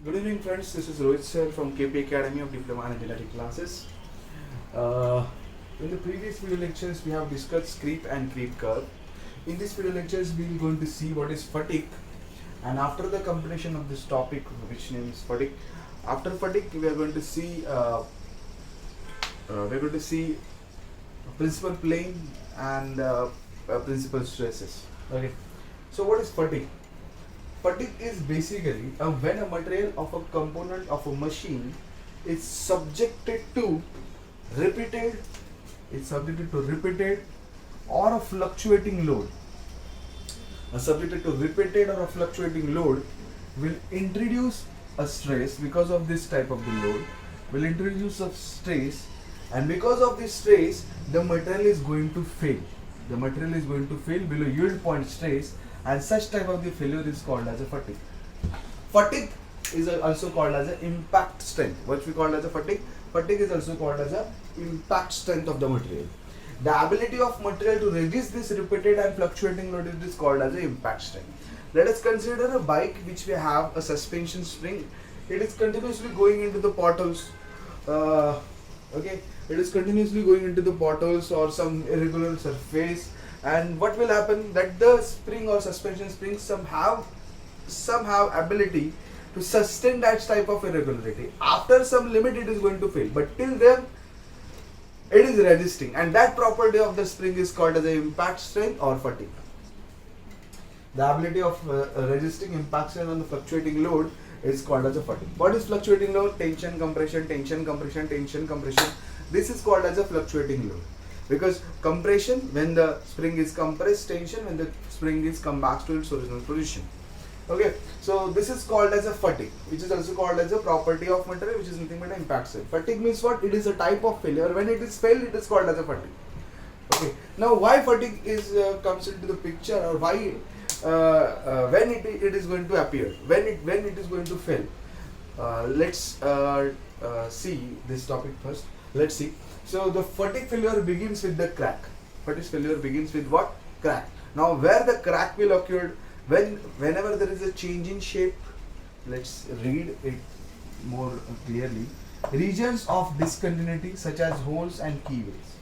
Good evening, friends. This is Rohit sir from KP Academy of Diploma and Engineering classes. Uh, in the previous video lectures, we have discussed creep and creep curve. In this video lectures, we are going to see what is fatigue, and after the completion of this topic, which name is fatigue, after fatigue, we are going to see principal plane and principal stresses. Okay. So, what is fatigue? Fatigue is basically when a material of a component of a machine is subjected to repeated, or a fluctuating load. Subjected to repeated or a fluctuating load will introduce a stress. Because of this type of the load will introduce a stress, and because of this stress the material is going to fail. The material is going to fail below yield point stress, and such type of the failure is called as a fatigue. Fatigue is also called as an impact strength. What we call as a fatigue? Fatigue is also called as a impact strength of the material. The ability of material to resist this repeated and fluctuating load is called as an impact strength. Let us consider a bike which we have a suspension spring. It is continuously going into the potholes. Okay, it is continuously going into the potholes or some irregular surface, and what will happen that the spring or suspension spring somehow ability to sustain that type of irregularity. After some limit it is going to fail, but till then it is resisting, and that property of the spring is called as a impact strength or fatigue. The ability of resisting impact strength on the fluctuating load is called as a fatigue. What is fluctuating load? Tension, compression, tension, compression, tension, compression. This is called as a fluctuating load. Because compression when the spring is compressed, tension when the spring is come back to its original position. Okay, so this is called as a fatigue, which is also called as a property of material, which is nothing but an impact strength. Fatigue means what? It is a type of failure. When it is failed, it is called as a fatigue. Okay, now why fatigue is comes into the picture, or why when it is going to appear, when it is going to fail. Let's see this topic first. Let's see. So the fatigue failure begins with the crack. Fatigue failure begins with what? Crack. Now where the crack will occur? Whenever there is a change in shape. Let's read it more clearly. Regions of discontinuity such as holes and keyways.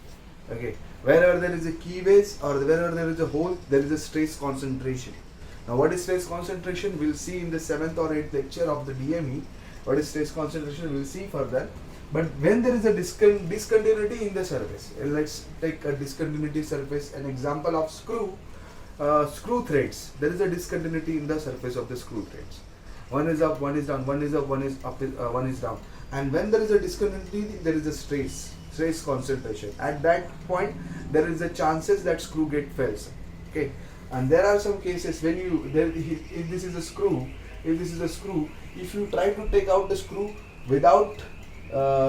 Okay. Wherever there is a keyways or wherever there is a hole, there is a stress concentration. Now what is stress concentration? We'll see in the 7th or 8th lecture of the DME. What is stress concentration? We'll see further. But when there is a discontinuity in the surface, let's take a discontinuity surface, an example of screw threads. There is a discontinuity in the surface of the screw threads. One is up, one is down, one is up, one is up, one is down. And when there is a discontinuity, there is a stress concentration. At that point, there is a chances that screw get fails. Okay, and there are some cases when if this is a screw, if you try to take out the screw without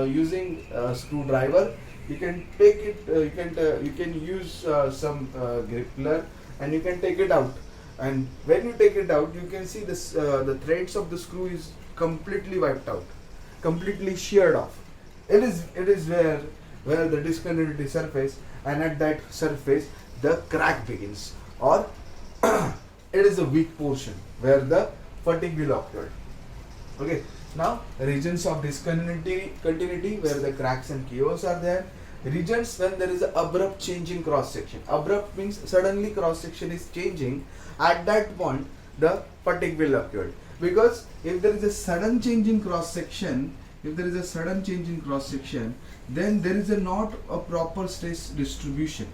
using a screwdriver, you can take it. You can use some grippler, and you can take it out. And when you take it out, you can see this the threads of the screw is completely wiped out, completely sheared off. It is where the discontinuity surface, and at that surface the crack begins, or it is a weak portion where the fatigue will occur. Okay. Now, regions of discontinuity where the cracks and chaos are there. Regions when there is an abrupt change in cross section. Abrupt means suddenly cross section is changing. At that point, the fatigue will occur. Because if there is a sudden change in cross section, then there is not a proper stress distribution.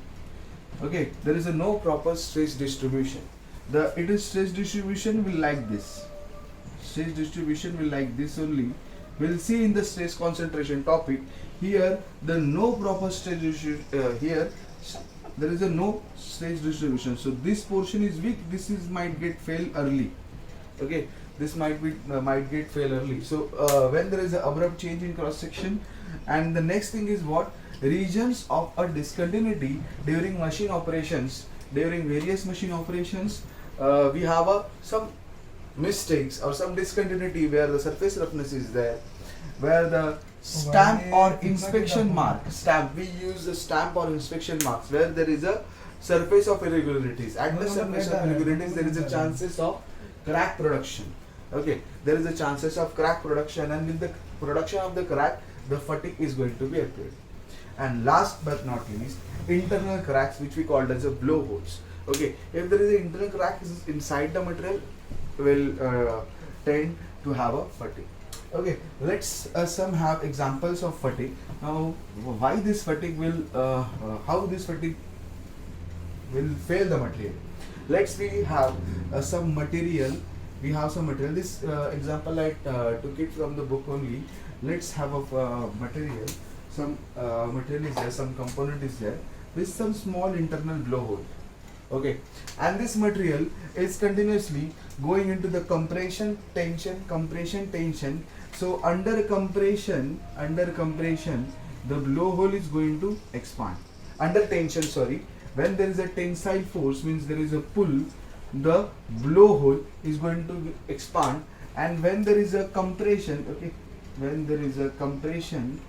Okay, there is no proper stress distribution. Stress distribution will like this. Stress distribution will like this only. We'll see in the stress concentration topic. Here the no proper stress distribution. Here there is a no stress distribution. So this portion is weak. This is might get fail early. Okay, this might get fail early. So when there is an abrupt change in cross section, and the next thing is what? Regions of a discontinuity during machine operations. During various machine operations, we have some mistakes or some discontinuity where the surface roughness is there, where the stamp or inspection mark, we use the stamp or inspection marks where there is a surface of irregularities. At the surface of irregularities there is a chances of crack production. Okay, there is a chances of crack production, and with the production of the crack, the fatigue is going to be appeared. And last but not least, internal cracks, which we called as a blowholes. Okay, if there is an internal crack inside the material, will tend to have a fatigue. Okay, let's some have examples of fatigue. Now, why this fatigue will, how this fatigue will fail the material? Let's we have some material. We have some material. This example I took it from the book only. Let's have a material. Some material is there. Some component is there with some small internal blowhole. Okay, and this material is continuously going into the compression, tension. So under compression, the blowhole is going to expand. Under tension, sorry, when there is a tensile force, means there is a pull, the blowhole is going to expand. And when there is a compression, okay, when there is a compression,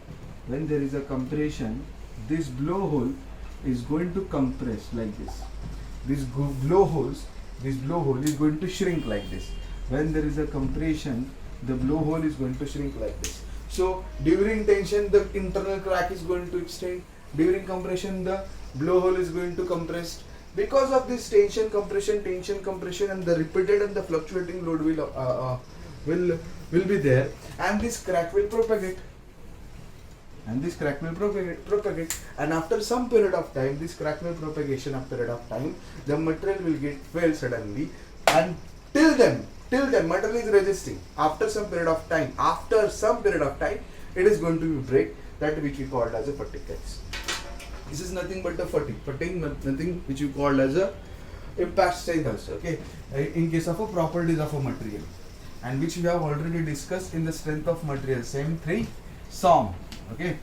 this blowhole is going to compress like this. This blowhole is going to shrink like this. When there is a compression, the blowhole is going to shrink like this. So during tension, the internal crack is going to extend. During compression, the blowhole is going to compress. Because of this tension, compression, and the repeated and the fluctuating load will be there, and this crack will propagate. And after some period of time, the material will get fail suddenly, and till then material is resisting. After some period of time, it is going to be break, that which we called as a fatigue case. This is nothing but a fatigue, nothing which we called as a impact strength also. Okay, in case of a properties of a material, and which we have already discussed in the strength of material, same 3 SOM. Okay,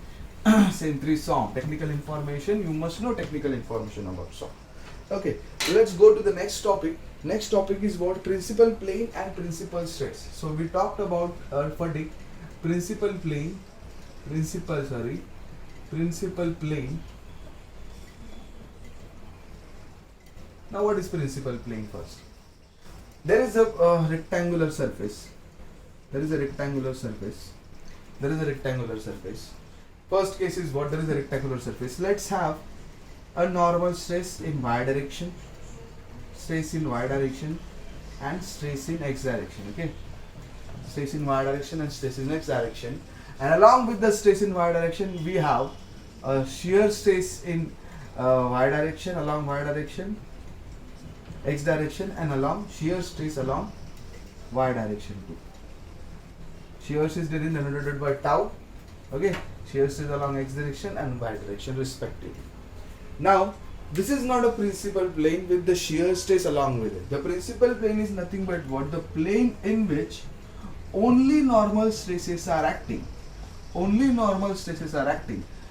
same 3 SOM. Technical information, you must know technical information about SOM. Okay, let's go to the next topic. Next topic is what? Principal plane and principal stress. So we talked about fatigue, principal plane. Now what is principal plane first? There is a rectangular surface. First case is what? There is a rectangular surface. Let's have a normal stress in y direction, and stress in x direction. Okay, stress in y direction and stress in x direction. And along with the stress in y direction, we have a shear stress in y direction, along y direction, x direction, and along shear stress along y direction too. Shear stress is denoted by tau. Okay, shear stress along x direction and y direction respectively. Now, this is not a principal plane with the shear stress along with it. The principal plane is nothing but what? The plane in which only normal stresses are acting.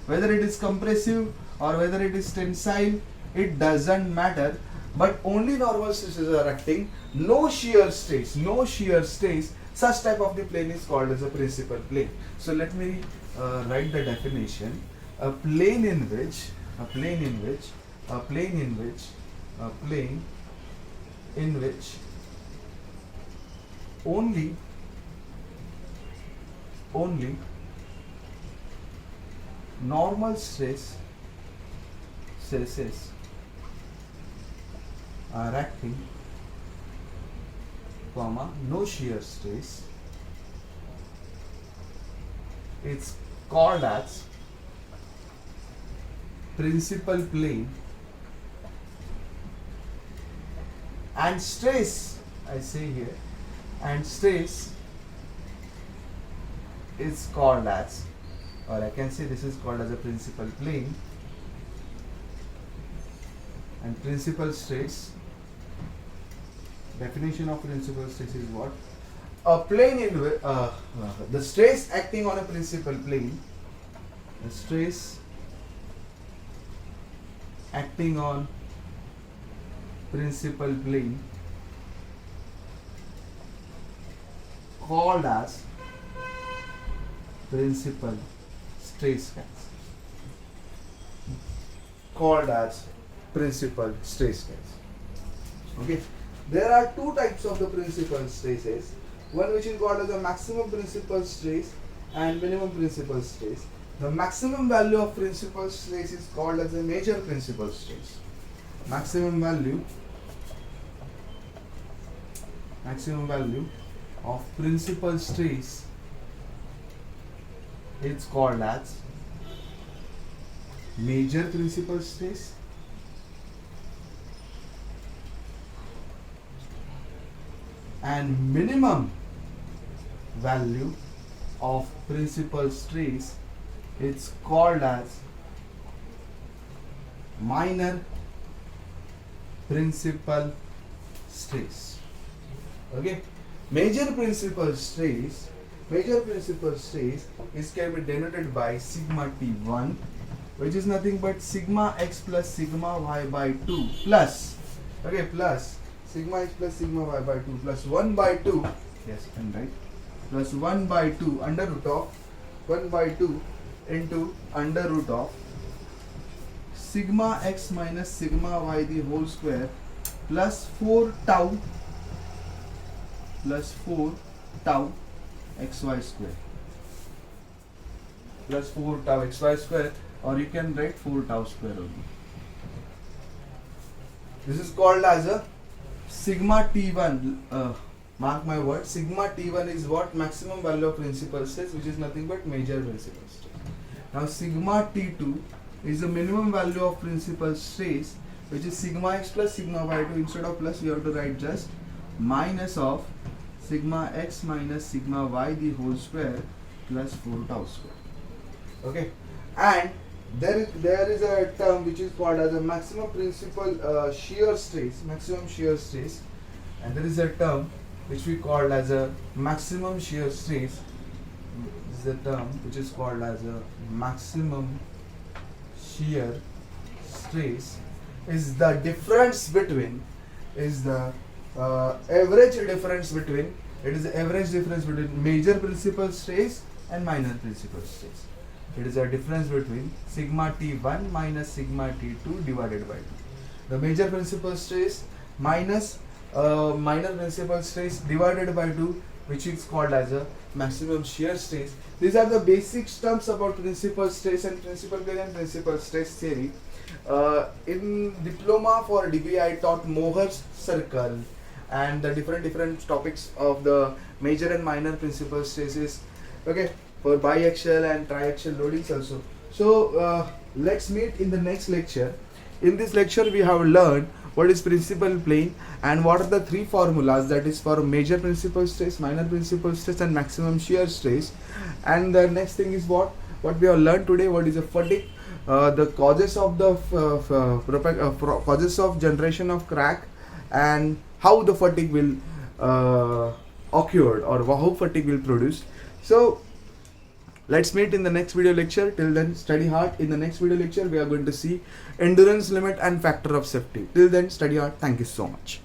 Whether it is compressive or whether it is tensile, it doesn't matter. But only normal stresses are acting. No shear stress. Such type of the plane is called as a principal plane. So let me write the definition. A plane in which only normal stresses are acting, no shear stress. It's called as principal plane. And stress, I say here, and stress is called as, or I can say this is called as a principal plane. And principal stress, definition of principal stress is what? A plane in which the stress acting on a principal plane, the stress acting on principal plane called as principal stress case. Okay, there are two types of the principal stresses. one which is called as the maximum principal stress and minimum principal stress. The maximum value of principal stress is called as a major principal stress. Maximum value of principal stress is called as major principal stress, and minimum value of principal stress is called as minor principal stress. Okay, major principal stress is can be denoted by sigma T1, which is nothing but sigma x plus sigma y by 2 plus, okay, plus sigma x plus sigma y by 2 plus 1 by 2, yes, I'm right, plus 1 by 2 under root of 1 by 2 into under root of sigma x minus sigma y the whole square plus 4 tau xy square plus 4 tau xy square, or you can write 4 tau square only. This is called as a sigma T1. Mark my word, sigma T1 is what? Maximum value of principal stress, which is nothing but major principal stress. Now sigma T2 is the minimum value of principal stress, which is sigma x plus sigma y 2. Instead of plus, you have to write just minus of sigma x minus sigma y the whole square plus 4 tau square. Okay, and there is a term which is called as a maximum principal shear stress, and there is a term which we called as a maximum shear stress. This is the term which is called as a maximum shear stress. Is the difference between, is the average difference between, it is the average difference between major principal stress and minor principal stress. It is a difference between sigma T1 minus sigma T2 divided by 2. The major principal stress minus minor principal stress divided by 2, which is called as a maximum shear stress. These are the basic terms about principal stress and principal stress theory. In diploma for degree, I taught Mohr's circle and the different topics of the major and minor principal stresses. Okay, for biaxial and triaxial loadings also. So let's meet in the next lecture. In this lecture, we have learned what is principal plane and what are the three formulas, that is for major principal stress, minor principal stress and maximum shear stress. And the next thing is what we have learned today, what is a fatigue, the causes of the causes of generation of crack, and how the fatigue will occur, or how fatigue will produce. So let's meet in the next video lecture. Till then, study hard. In the next video lecture, we are going to see endurance limit and factor of safety. Till then, study hard. Thank you so much.